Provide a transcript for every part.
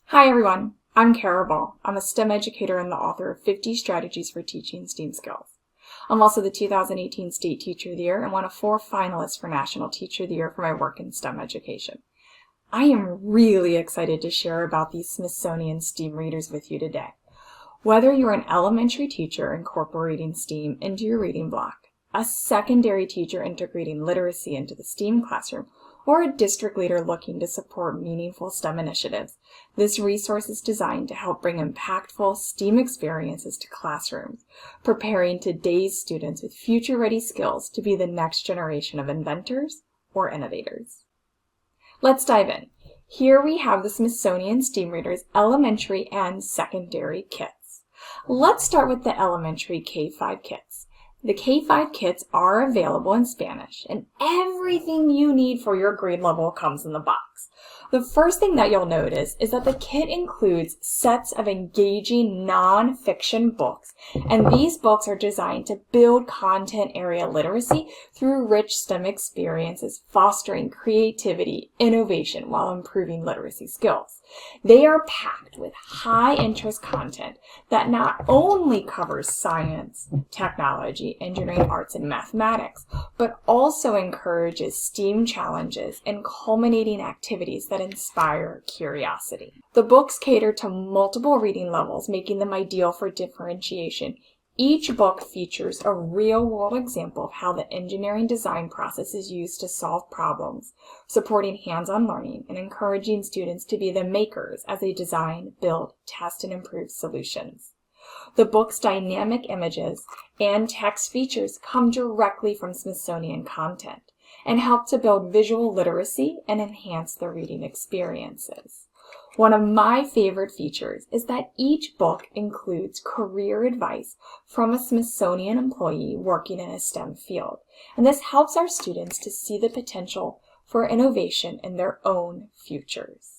Hi everyone, I'm Kara Ball. I'm a STEM educator and the author of 50 Strategies for Teaching STEAM Skills. I'm also the 2018 State Teacher of the Year and one of 4 finalists for National Teacher of the Year for my work in STEM education. I am really excited to share about these Smithsonian STEAM readers with you today. Whether you're an elementary teacher incorporating STEAM into your reading block, a secondary teacher integrating literacy into the STEAM classroom, or a district leader looking to support meaningful STEM initiatives, this resource is designed to help bring impactful STEAM experiences to classrooms, preparing today's students with future-ready skills to be the next generation of inventors or innovators. Let's dive in. Here we have the Smithsonian STEAM Readers elementary and secondary kits. Let's start with the elementary K-5 kits. The K-5 kits are available in Spanish, and everything you need for your grade level comes in the box. The first thing that you'll notice is that the kit includes sets of engaging non-fiction books, and these books are designed to build content area literacy through rich STEM experiences, fostering creativity, innovation, while improving literacy skills. They are packed with high-interest content that not only covers science, technology, engineering, arts, and mathematics, but also encourages STEAM challenges and culminating activities that inspire curiosity. The books cater to multiple reading levels, making them ideal for differentiation. Each book features a real-world example of how the engineering design process is used to solve problems, supporting hands-on learning and encouraging students to be the makers as they design, build, test, and improve solutions. The book's dynamic images and text features come directly from Smithsonian content and help to build visual literacy and enhance the reading experiences. One of my favorite features is that each book includes career advice from a Smithsonian employee working in a STEM field, and this helps our students to see the potential for innovation in their own futures.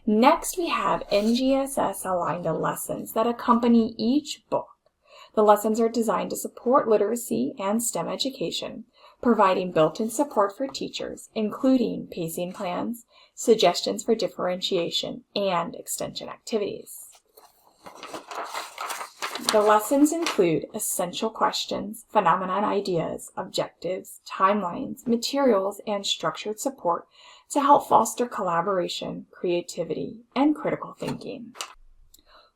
Next, we have NGSS-aligned lessons that accompany each book. The lessons are designed to support literacy and STEM education, providing built-in support for teachers, including pacing plans, suggestions for differentiation, and extension activities. The lessons include essential questions, phenomenon ideas, objectives, timelines, materials, and structured support to help foster collaboration, creativity, and critical thinking.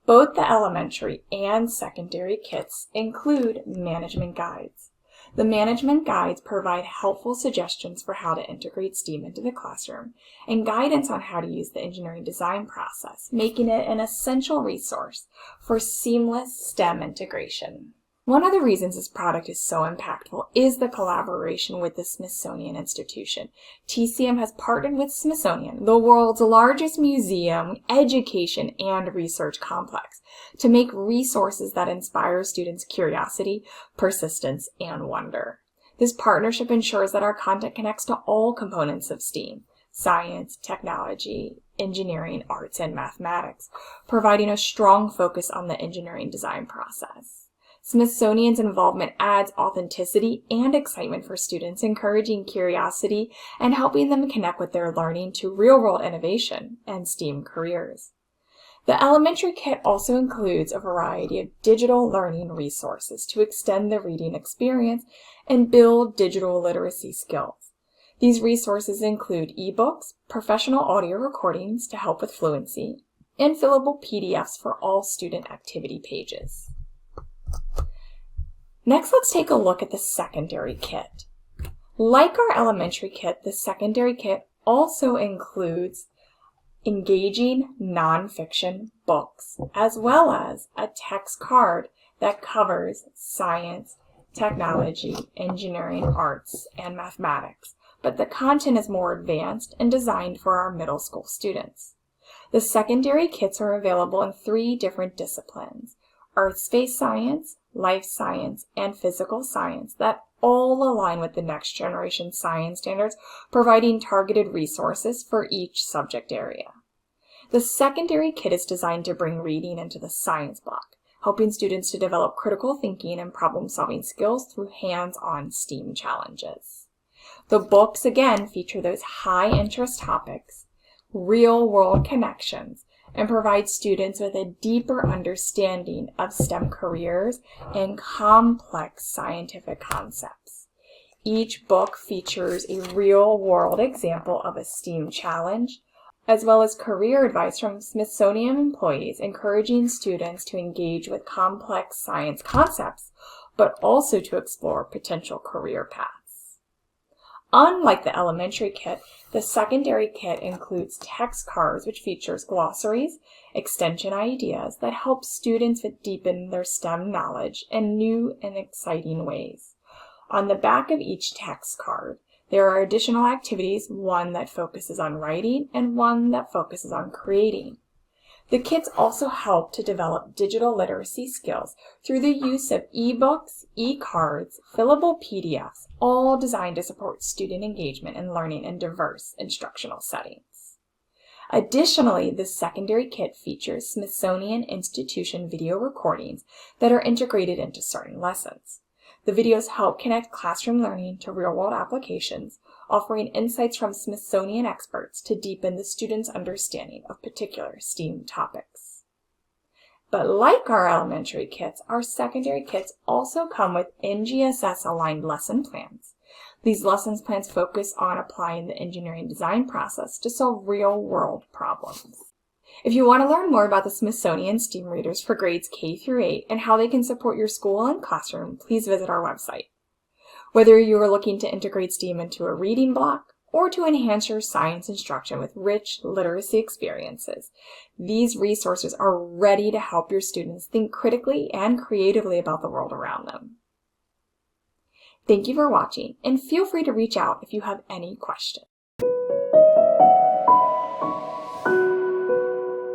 Both the elementary and secondary kits include management guides. The management guides provide helpful suggestions for how to integrate STEAM into the classroom and guidance on how to use the engineering design process, making it an essential resource for seamless STEM integration. One of the reasons this product is so impactful is the collaboration with the Smithsonian Institution. TCM has partnered with Smithsonian, the world's largest museum, education, and research complex, to make resources that inspire students' curiosity, persistence, and wonder. This partnership ensures that our content connects to all components of STEAM: science, technology, engineering, arts, and mathematics, providing a strong focus on the engineering design process. Smithsonian's involvement adds authenticity and excitement for students, encouraging curiosity and helping them connect with their learning to real-world innovation and STEAM careers. The elementary kit also includes a variety of digital learning resources to extend the reading experience and build digital literacy skills. These resources include ebooks, professional audio recordings to help with fluency, and fillable PDFs for all student activity pages. Next, let's take a look at the secondary kit. Like our elementary kit, the secondary kit also includes engaging nonfiction books, as well as a text card that covers science, technology, engineering, arts, and mathematics, but the content is more advanced and designed for our middle school students. The secondary kits are available in 3 different disciplines: earth-space science, life science, and physical science that all align with the next generation science standards, providing targeted resources for each subject area. The secondary kit is designed to bring reading into the science block, helping students to develop critical thinking and problem-solving skills through hands-on STEAM challenges. The books, again, feature those high-interest topics, real-world connections, and provide students with a deeper understanding of STEM careers and complex scientific concepts. Each book features a real-world example of a STEAM challenge, as well as career advice from Smithsonian employees encouraging students to engage with complex science concepts, but also to explore potential career paths. Unlike the elementary kit, the secondary kit includes text cards which features glossaries, extension ideas that help students deepen their STEM knowledge in new and exciting ways. On the back of each text card, there are additional activities, one that focuses on writing and one that focuses on creating. The kits also help to develop digital literacy skills through the use of e-books, e-cards, fillable PDFs, all designed to support student engagement and learning in diverse instructional settings. Additionally, the secondary kit features Smithsonian Institution video recordings that are integrated into certain lessons. The videos help connect classroom learning to real-world applications, offering insights from Smithsonian experts to deepen the students' understanding of particular STEAM topics. But like our elementary kits, our secondary kits also come with NGSS-aligned lesson plans. These lesson plans focus on applying the engineering design process to solve real-world problems. If you want to learn more about the Smithsonian STEAM Readers for grades K through 8 and how they can support your school and classroom, please visit our website. Whether you are looking to integrate STEAM into a reading block or to enhance your science instruction with rich literacy experiences, these resources are ready to help your students think critically and creatively about the world around them. Thank you for watching, and feel free to reach out if you have any questions.